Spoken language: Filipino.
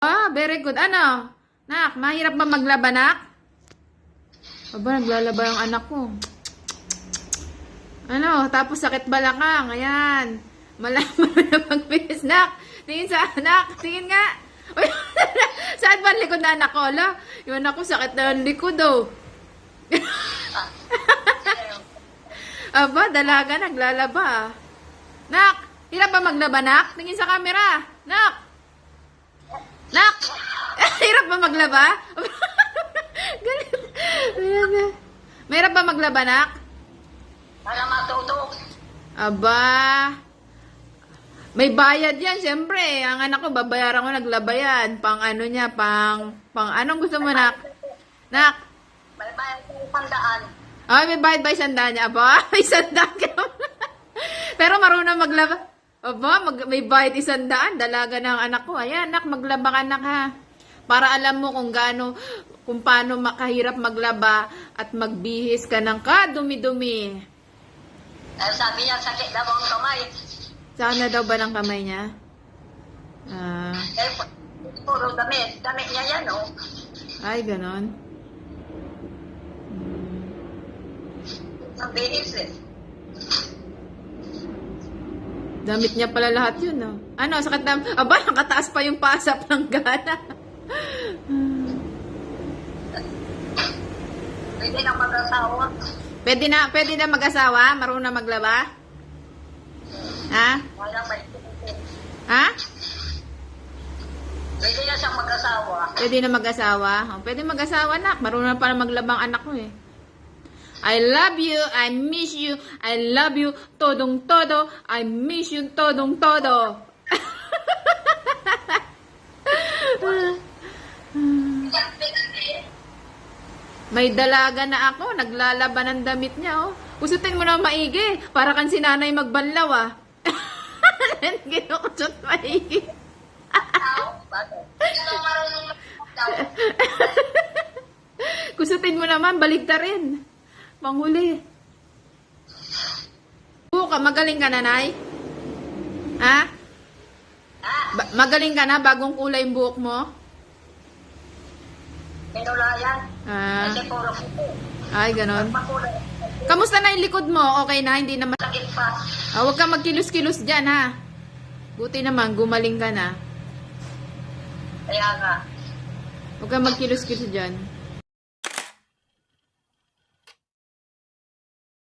Ah, very good. Ano? Nak, mahirap ba maglaba, nak? Aba, naglalaba yung anak ko. Ano? Tapos sakit balakang. Ayan. Malaman na magbilis, nak. Tingin sa anak. Tingin nga. Uy, saan ba ang likod na anak ko? Ala, yung anak ko sakit na ang likod, oh. Aba, dalaga, naglalaba. Nak, hirap ba maglaba, nak? Tingin sa camera. Nak! Nak! Hirap ba maglaba? Galit. Mahirap ba maglaba, nak? Para matuto. Aba. May bayad yan, siyempre. Ang anak ko, babayaran ko naglaba yan. Pang ano niya, pang anong gusto mo, nak? Nak? May bayad ng 100. Ay, may bayad ba 100 niya? Aba, may 100 ka. Pero marunong maglaba. Aba, may bayad 100. Dalaga ng anak ko. Ayan, nak, maglaba ka, nak, ha. Para alam mo kung paano makahirap maglaba at magbihis ka ng kadumi-dumi. Sabi niya, sakit daw ang kamay. Saan na daw ba ng kamay niya? Puro damit. Damit niya yan, oh. Ay, ganon. Ang bihis, eh. Damit niya pala lahat yun, no? Ano, sakit na... Aba, nakataas pa yung pasap ng gana. Pwede na mag-asawa. Pwede na mag-asawa? Marunong na maglaba? Ha? Walang malitin. Ha? Pwede na siyang mag-asawa. Pwede na mag-asawa? Oh, pwede mag-asawa, nak. Marunong na pala maglabang anak ko, eh. I love you, I miss you, I love you, todong-todo, I miss you, todong-todo. May dalaga na ako, naglalaban ng damit niya, oh. Usutin mo na maigi, para kang sinanay magbanlaw, ah. Ginukusot maigi. Kusutin mo naman, baligta rin. Panghuli. Buka, magaling ka na, Nay? Ha? Magaling ka na, bagong kulay yung buhok mo? Pinulayan. Kasi puro puto. Ay, ganon. Makulay. Kamusta na yung likod mo? Okay na? Hindi naman... Sakit pa. Huwag ka magkilos-kilos dyan, ha? Buti naman, gumaling ka na. Kaya nga. Huwag ka magkilos-kilos dyan.